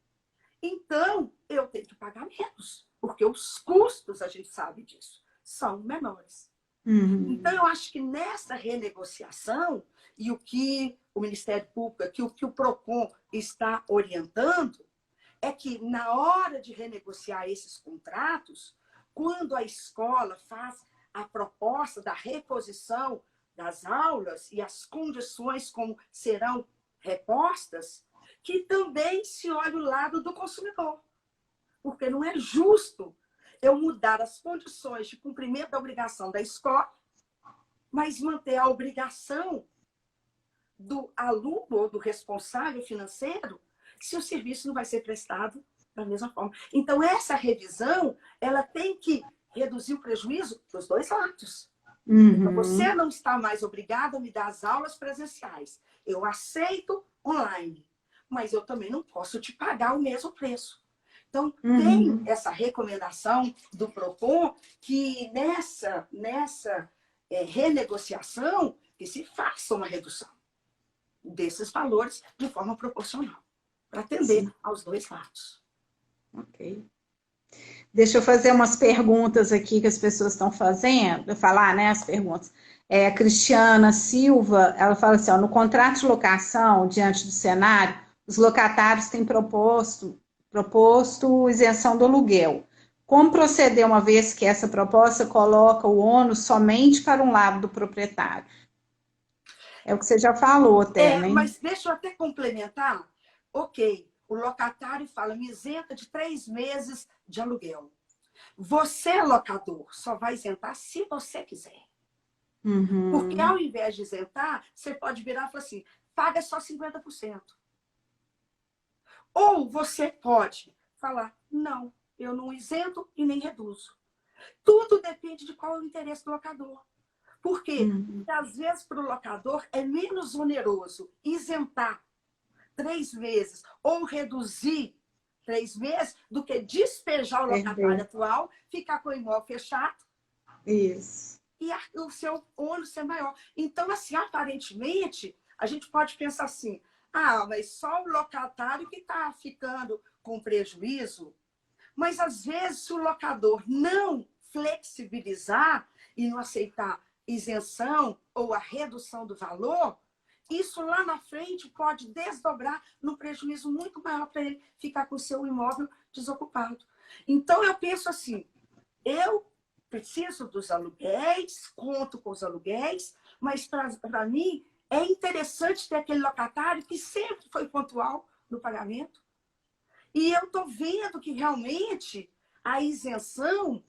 então eu tenho que pagar menos. Porque os custos, a gente sabe disso, são menores. Então, Uhum. eu acho que nessa renegociação, e o que o Ministério Público, o que o PROCON está orientando, é que na hora de renegociar esses contratos, quando a escola faz a proposta da reposição das aulas e as condições como serão repostas, que também se olhe o lado do consumidor. Porque não é justo eu mudar as condições de cumprimento da obrigação da escola, mas manter a obrigação do aluno ou do responsável financeiro se o serviço não vai ser prestado da mesma forma. Então, essa revisão, ela tem que reduzir o prejuízo dos dois lados. Então, você Uhum. não está mais obrigado a me dar as aulas presenciais. Eu aceito online, mas eu também não posso te pagar o mesmo preço. Então, tem Uhum. essa recomendação do PROCON que nessa renegociação que se faça uma redução desses valores de forma proporcional, para atender Sim. aos dois lados. Ok. Deixa eu fazer umas perguntas aqui que as pessoas estão fazendo, falar, né, as perguntas. A Cristiana Silva, ela fala assim, ó, no contrato de locação, diante do cenário, os locatários têm proposto isenção do aluguel. Como proceder uma vez que essa proposta coloca o ônus somente para um lado do proprietário? É o que você já falou até, né? Mas deixa eu até complementar. Ok, o locatário fala, me isenta de 3 meses de aluguel. Você, locador, só vai isentar se você quiser. Porque ao Uhum. invés de isentar, você pode virar e falar assim, paga só 50%. Ou você pode falar, não, eu não isento e nem reduzo. Tudo depende de qual é o interesse do locador. Por quê? Uhum. Porque às vezes para o locador é menos oneroso isentar 3 meses ou reduzir 3 meses do que despejar o locatário Perfeito. atual, ficar com o imóvel fechado Isso. e o seu ônus ser maior. Então, assim, aparentemente, a gente pode pensar assim, mas só o locatário que está ficando com prejuízo. Mas, às vezes, se o locador não flexibilizar e não aceitar isenção ou a redução do valor, isso lá na frente pode desdobrar num prejuízo muito maior para ele ficar com o seu imóvel desocupado. Então, eu penso assim, eu preciso dos aluguéis, conto com os aluguéis, mas para mim é interessante ter aquele locatário que sempre foi pontual no pagamento. E eu estou vendo que realmente a isenção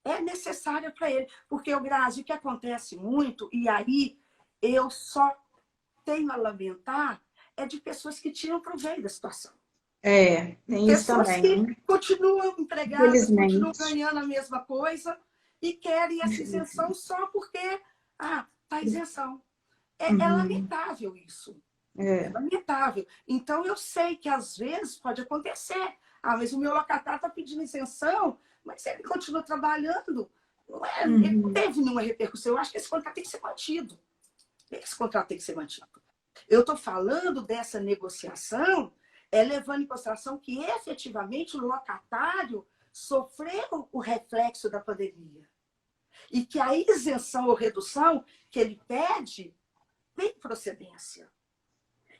é necessária para ele. Porque, o Grazi, o que acontece muito, e aí eu só tenho a lamentar, é de pessoas que tiram proveito da situação. Tem isso Pessoas que também, continuam empregadas, continuam infelizmente. ganhando a mesma coisa e querem essa isenção só porque, tá isenção. É Uhum. lamentável isso. É É. lamentável. Então, eu sei que às vezes pode acontecer. Mas o meu locatário está pedindo isenção, mas ele continua trabalhando. Ele não Uhum. teve nenhuma repercussão. Eu acho que esse contrato tem que ser mantido. Esse contrato tem que ser mantido. Eu estou falando dessa negociação, levando em consideração que efetivamente o locatário sofreu o reflexo da pandemia. E que a isenção ou redução que ele pede tem procedência.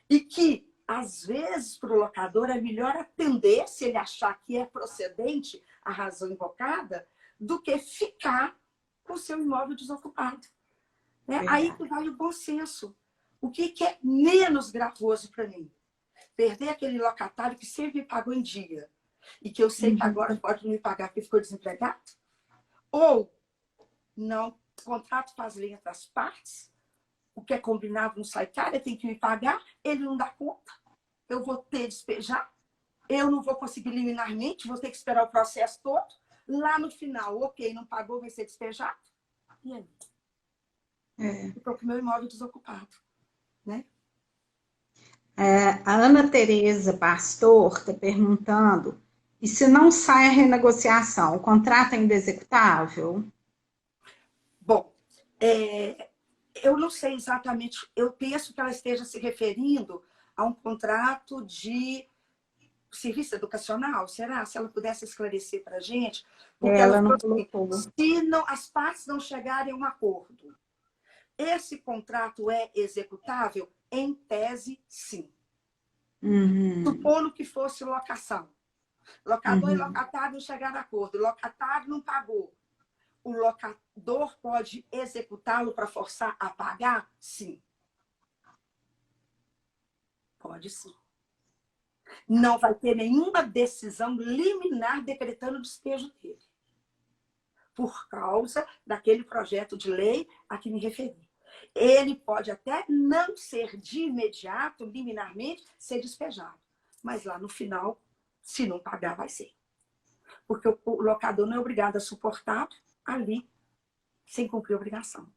E que, às vezes, para o locador é melhor atender, se ele achar que é procedente a razão invocada, do que ficar com o seu imóvel desocupado. Né? Aí que vai o bom senso. O que é menos gravoso para mim? Perder aquele locatário que sempre me pagou em dia e que eu sei que agora pode não me pagar porque ficou desempregado? Ou não, o contrato faz lei entre as partes, o que é combinado não sai caro, ele tem que me pagar, ele não dá conta, eu vou ter que despejar, eu não vou conseguir liminarmente, vou ter que esperar o processo todo, lá no final, ok, não pagou, vai ser despejado. E aí? Estou com o meu imóvel desocupado. Né? A Ana Tereza Pastor está perguntando, e se não sai a renegociação, o contrato é inexecutável? Bom, eu não sei exatamente, eu penso que ela esteja se referindo a um contrato de serviço educacional, será? Se ela pudesse esclarecer para a gente, porque ela Ela não falou assim, colocou. se não, as partes não chegarem a um acordo, esse contrato é executável? Em tese, sim. Uhum. Supondo que fosse locação. Locador e Uhum. locatário não chegaram a acordo, locatário não pagou. O locador pode executá-lo para forçar a pagar? Sim. Pode sim. Não vai ter nenhuma decisão liminar decretando o despejo dele, por causa daquele projeto de lei a que me referi. Ele pode até não ser de imediato, liminarmente, ser despejado. Mas lá no final, se não pagar, vai ser. Porque o locador não é obrigado a suportar ali, sem cumprir a obrigação.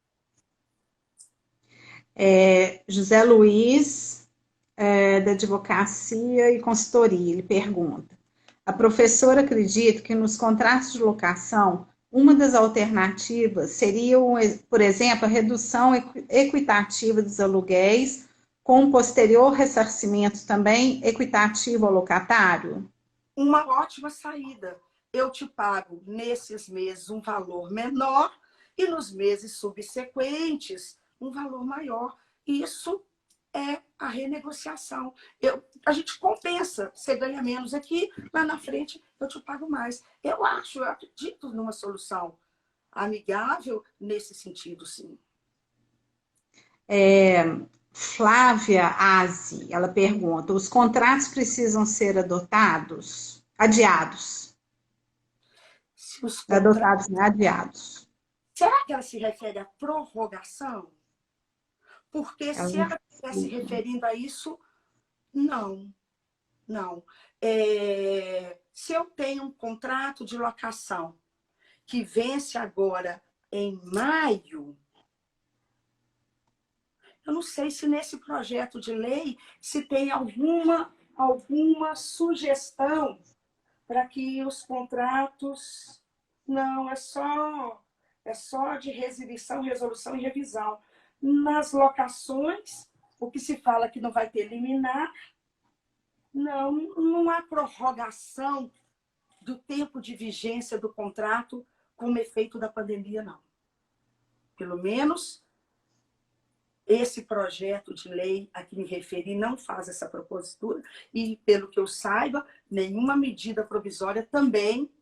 José Luiz, da Advocacia e Consultoria, ele pergunta: a professora acredita que nos contratos de locação, uma das alternativas seria, por exemplo, a redução equitativa dos aluguéis, com um posterior ressarcimento também equitativo ao locatário? Uma ótima saída. Eu te pago nesses meses um valor menor e nos meses subsequentes um valor maior. Isso é a renegociação. A gente compensa. Você ganha menos aqui, lá na frente eu te pago mais. Eu acredito numa solução amigável nesse sentido, sim. Flávia Aze, ela pergunta: os contratos precisam ser adiados? Se os Adotados, contratos... né? Adiados. Será que ela se refere à prorrogação? Porque Ela se não ela estiver se explica. referindo a isso, não. Não. Se eu tenho um contrato de locação que vence agora em maio, eu não sei se nesse projeto de lei se tem alguma sugestão para que os contratos... Não, é só de resolução e revisão. Nas locações, o que se fala que não vai ter liminar, não há prorrogação do tempo de vigência do contrato como efeito da pandemia, não. Pelo menos esse projeto de lei a que me referi não faz essa propositura e, pelo que eu saiba, nenhuma medida provisória também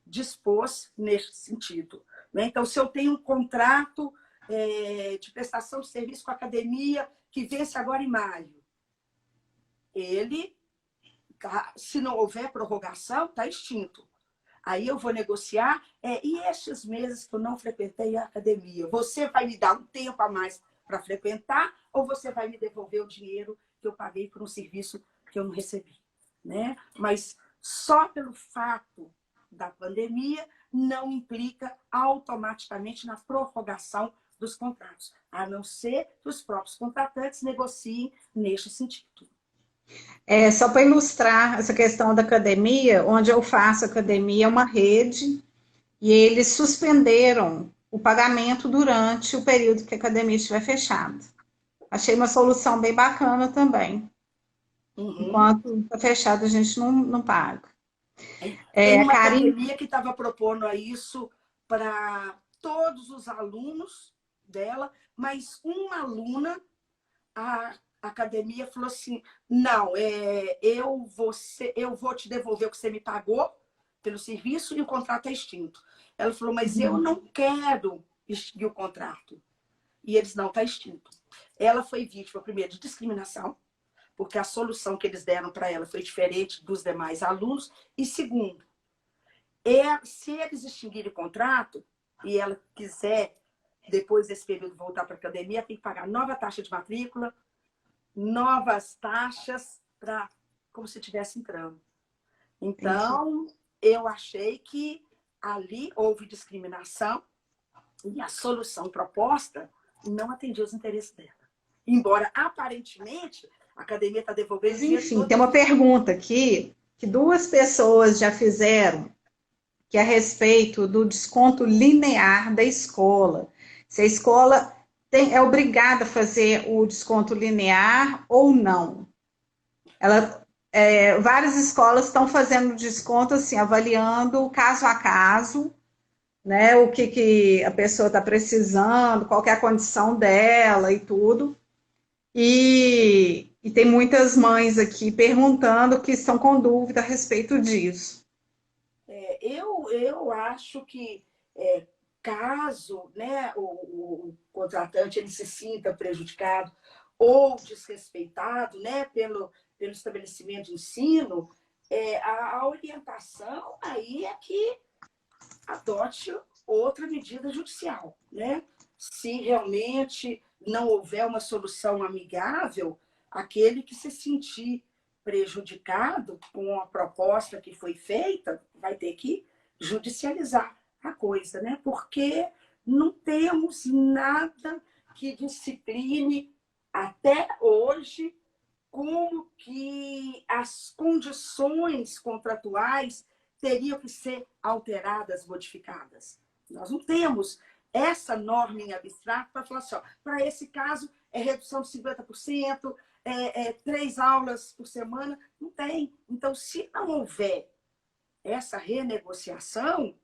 dispôs neste sentido. Né? Então, se eu tenho um contrato de prestação de serviço com a academia que vence agora em maio, ele, se não houver prorrogação, está extinto. Aí eu vou negociar, e estes meses que eu não frequentei a academia, você vai me dar um tempo a mais para frequentar ou você vai me devolver o dinheiro que eu paguei por um serviço que eu não recebi? Né? Mas só pelo fato da pandemia não implica automaticamente na prorrogação dos contratos, a não ser que os próprios contratantes negociem neste sentido. Só para ilustrar essa questão da academia, onde eu faço academia é uma rede e eles suspenderam o pagamento durante o período que a academia estiver fechada. Achei uma solução bem bacana também. Enquanto está fechado, a gente não paga. Tem uma academia que estava propondo isso para todos os alunos dela, mas uma aluna, a academia falou assim, não, eu vou te devolver o que você me pagou pelo serviço e o contrato é extinto. Ela falou, mas eu não quero extinguir o contrato. E eles, não, está extinto. Ela foi vítima, primeiro, de discriminação, porque a solução que eles deram para ela foi diferente dos demais alunos. E segundo, se eles extinguirem o contrato e ela quiser, depois desse período, voltar para a academia, tem que pagar nova taxa de matrícula, novas taxas, como se estivesse entrando. Então, eu achei que ali houve discriminação e a solução proposta não atendia os interesses dela. Embora, aparentemente, a academia está devolvendo dinheiro. Enfim, tem uma pergunta aqui que duas pessoas já fizeram, que é a respeito do desconto linear da escola. Se a escola é obrigada a fazer o desconto linear ou não. Várias escolas estão fazendo desconto, assim, avaliando caso a caso, né, o que a pessoa está precisando, qual que é a condição dela e tudo. E tem muitas mães aqui perguntando que estão com dúvida a respeito disso. Eu acho que caso, né, o contratante ele se sinta prejudicado ou desrespeitado, né, pelo estabelecimento de ensino, a orientação aí é que adote outra medida judicial, né? Se realmente não houver uma solução amigável, aquele que se sentir prejudicado com a proposta que foi feita vai ter que judicializar a coisa, né? Porque não temos nada que discipline até hoje como que as condições contratuais teriam que ser alteradas, modificadas. Nós não temos essa norma em abstrato para falar assim, para esse caso é redução de 50%, 3 aulas por semana, não tem. Então, se não houver essa renegociação,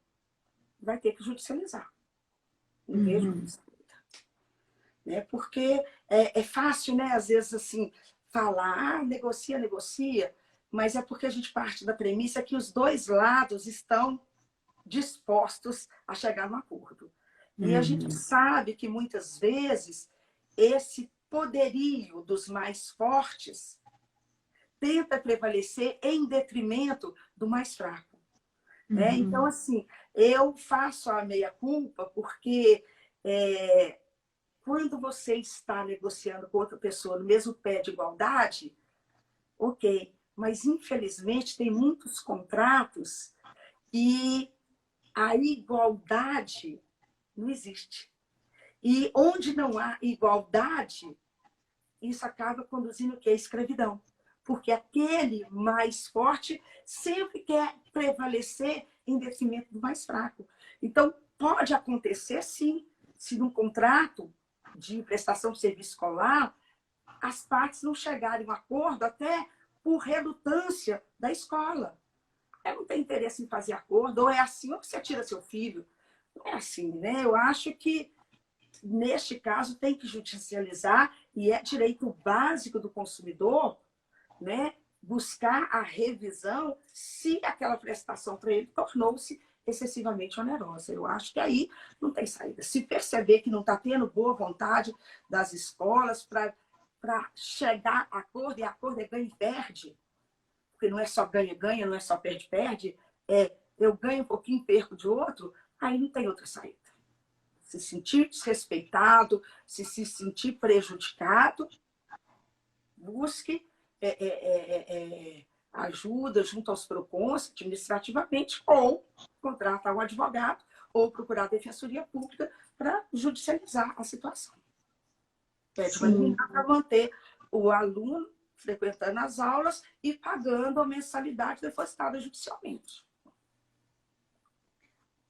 vai ter que judicializar. Não vejo isso. Né? Porque é fácil, né? Às vezes, assim, falar, negocia, mas é porque a gente parte da premissa que os dois lados estão dispostos a chegar no acordo. E a gente sabe que, muitas vezes, esse poderio dos mais fortes tenta prevalecer em detrimento do mais fraco. Né? Então, assim, eu faço a meia-culpa porque quando você está negociando com outra pessoa no mesmo pé de igualdade, ok, mas, infelizmente, tem muitos contratos e a igualdade não existe. E onde não há igualdade, isso acaba conduzindo o quê? A escravidão. Porque aquele mais forte sempre quer prevalecer em detrimento do mais fraco. Então, pode acontecer, sim, se num contrato de prestação de serviço escolar, as partes não chegarem a um acordo até por relutância da escola. Ela não tem interesse em fazer acordo, ou é assim, ou você tira seu filho. Não é assim, né? Eu acho que neste caso, tem que judicializar, e é direito básico do consumidor, né, buscar a revisão se aquela prestação para ele tornou-se excessivamente onerosa. Eu acho que aí não tem saída. Se perceber que não está tendo boa vontade das escolas para chegar a acordo, e acordo é ganha e perde, porque não é só ganha-ganha, não é só perde-perde, é eu ganho um pouquinho e perco de outro, aí não tem outra saída. Se sentir desrespeitado, se sentir prejudicado, busque ajuda junto aos PROCONs, administrativamente, ou contratar um advogado, ou procurar a Defensoria Pública para judicializar a situação. Pede uma liminar para manter o aluno frequentando as aulas e pagando a mensalidade depositada judicialmente.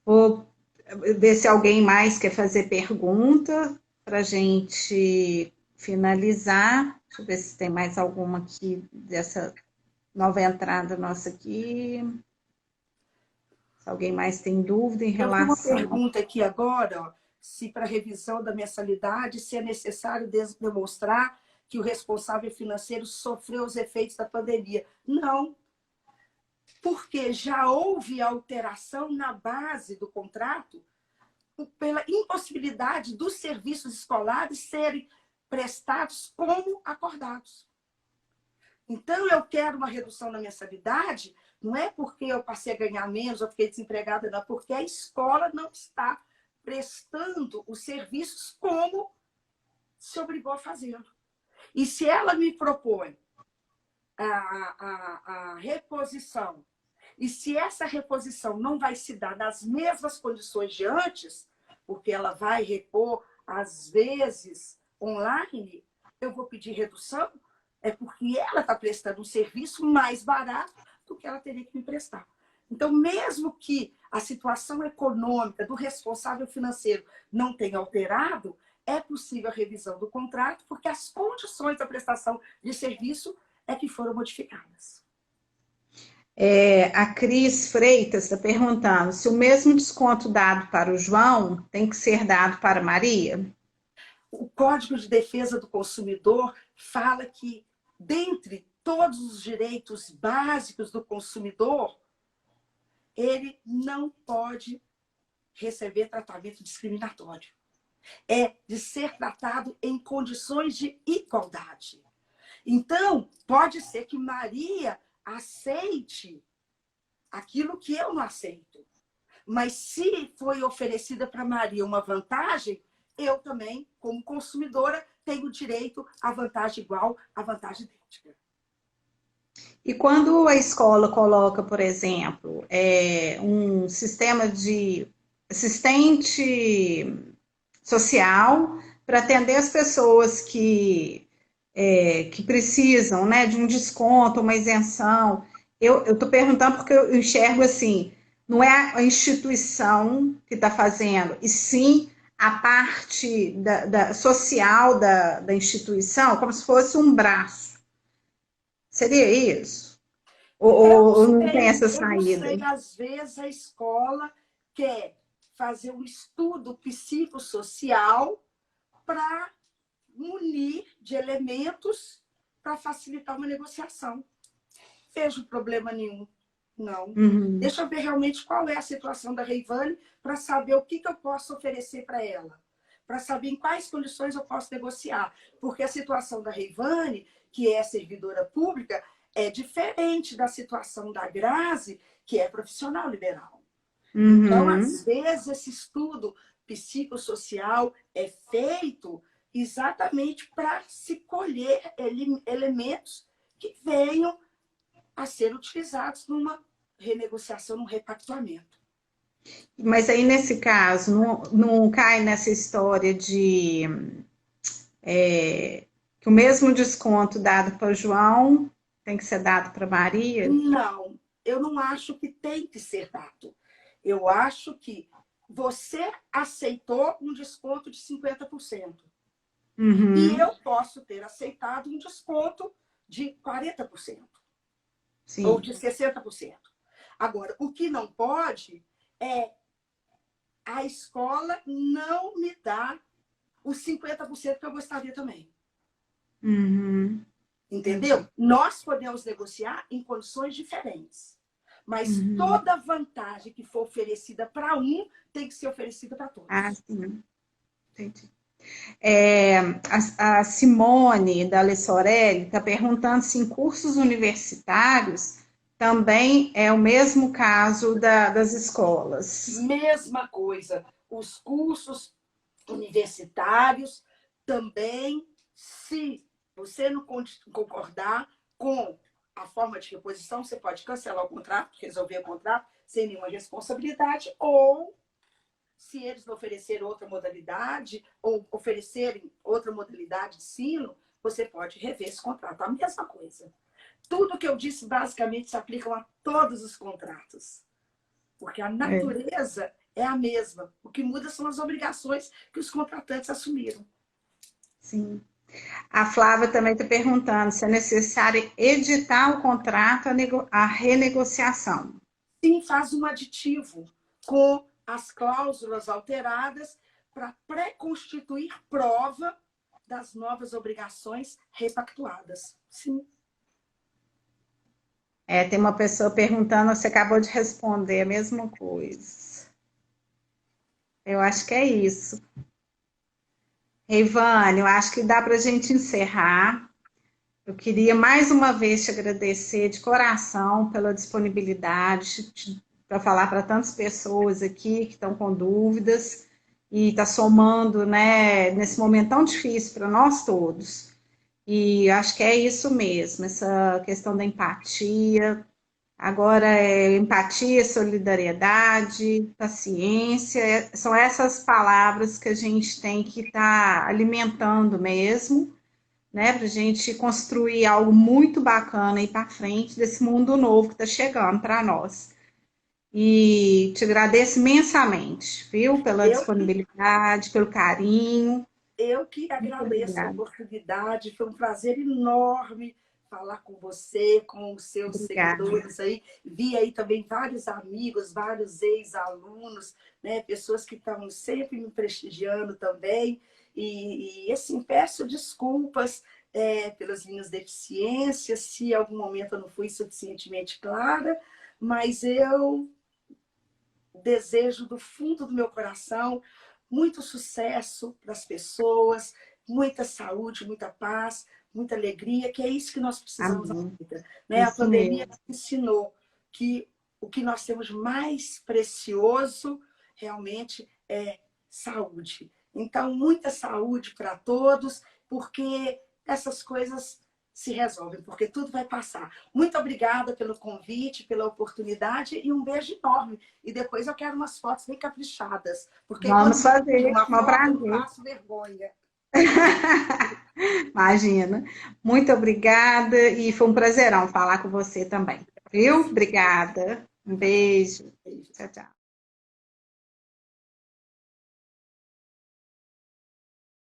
Vou ver se alguém mais quer fazer pergunta para a gente finalizar. Deixa eu ver se tem mais alguma aqui dessa nova entrada nossa aqui. Se alguém mais tem dúvida em Eu tenho uma relação... pergunta aqui agora, ó, se para revisão da mensalidade, se é necessário demonstrar que o responsável financeiro sofreu os efeitos da pandemia. Não, porque já houve alteração na base do contrato pela impossibilidade dos serviços escolares serem prestados como acordados. Então, eu quero uma redução na mensalidade, não é porque eu passei a ganhar menos ou fiquei desempregada, não, porque a escola não está prestando os serviços como se obrigou a fazê-lo. E se ela me propõe a reposição, e se essa reposição não vai se dar nas mesmas condições de antes, porque ela vai repor, às vezes, online, eu vou pedir redução, é porque ela está prestando um serviço mais barato do que ela teria que me prestar. Então, mesmo que a situação econômica do responsável financeiro não tenha alterado, é possível a revisão do contrato, porque as condições da prestação de serviço é que foram modificadas. A Cris Freitas está perguntando se o mesmo desconto dado para o João tem que ser dado para a Maria? O Código de Defesa do Consumidor fala que, dentre todos os direitos básicos do consumidor, ele não pode receber tratamento discriminatório. É de ser tratado em condições de igualdade. Então, pode ser que Maria aceite aquilo que eu não aceito. Mas se foi oferecida para Maria uma vantagem, eu também, como consumidora, tenho direito à vantagem igual, à vantagem idêntica. E quando a escola coloca, por exemplo, um sistema de assistente social para atender as pessoas que precisam, né, de um desconto, uma isenção, eu estou perguntando porque eu enxergo assim, não é a instituição que está fazendo, e sim a parte social da instituição, como se fosse um braço. Seria isso? Ou não tem essa Eu não saída? sei, às vezes a escola quer fazer um estudo psicossocial para munir de elementos para facilitar uma negociação. Vejo problema nenhum, não. Uhum. Deixa eu ver realmente qual é a situação da Reivane para saber o que eu posso oferecer para ela, para saber em quais condições eu posso negociar. Porque a situação da Reivane, que é servidora pública, é diferente da situação da Grazi, que é profissional liberal. Uhum. Então, às vezes, esse estudo psicossocial é feito exatamente para se colher elementos que venham a ser utilizados numa renegociação, num repactuamento. Mas aí, nesse caso, não cai nessa história de que o mesmo desconto dado para o João tem que ser dado para Maria? Não, eu não acho que tem que ser dado. Eu acho que você aceitou um desconto de 50%. Uhum. E eu posso ter aceitado um desconto de 40%. Sim. Ou de 60%. Agora, o que não pode é a escola não me dar os 50% que eu gostaria também. Uhum. Entendeu? Nós podemos negociar em condições diferentes. Mas toda vantagem que for oferecida para um tem que ser oferecida para todos. Ah, sim. Entendi. A Simone da Lessorelli está perguntando se em cursos universitários também é o mesmo caso das escolas. Mesma coisa. Os cursos universitários também, se você não concordar com a forma de reposição, você pode cancelar o contrato, resolver o contrato sem nenhuma responsabilidade, ou se eles não oferecerem outra modalidade, ou oferecerem outra modalidade de ensino, você pode rever esse contrato. A mesma coisa. Tudo que eu disse, basicamente, se aplica a todos os contratos. Porque a natureza é a mesma. O que muda são as obrigações que os contratantes assumiram. Sim. A Flávia também está perguntando se é necessário editar o contrato, a renegociação. Sim, faz um aditivo com as cláusulas alteradas para pré-constituir prova das novas obrigações repactuadas. Sim. Tem uma pessoa perguntando, você acabou de responder a mesma coisa. Eu acho que é isso. Reivane, eu acho que dá para a gente encerrar. Eu queria mais uma vez te agradecer de coração pela disponibilidade para falar para tantas pessoas aqui que estão com dúvidas e está somando, né, nesse momento tão difícil para nós todos. E acho que é isso mesmo, essa questão da empatia. Agora é empatia, solidariedade, paciência, são essas palavras que a gente tem que estar alimentando mesmo, né, para a gente construir algo muito bacana aí para frente desse mundo novo que está chegando para nós. E te agradeço imensamente, viu, pela disponibilidade, pelo carinho. Eu que agradeço a oportunidade, foi um prazer enorme falar com você, com os seus seguidores aí. Vi aí também vários amigos, vários ex-alunos, né? Pessoas que estavam sempre me prestigiando também. E assim, peço desculpas pelas minhas deficiências, se em algum momento eu não fui suficientemente clara, mas eu desejo do fundo do meu coração muito sucesso para as pessoas, muita saúde, muita paz, muita alegria, que é isso que nós precisamos na vida. Né? A pandemia ensinou que o que nós temos mais precioso realmente é saúde. Então, muita saúde para todos, porque essas coisas se resolvem, porque tudo vai passar. Muito obrigada pelo convite, pela oportunidade e um beijo enorme. E depois eu quero umas fotos bem caprichadas, porque vamos fazer uma foto prazer. eu faço vergonha. Imagina. Muito obrigada e foi um prazerão falar com você também. Viu? Obrigada. Um beijo. Tchau, tchau.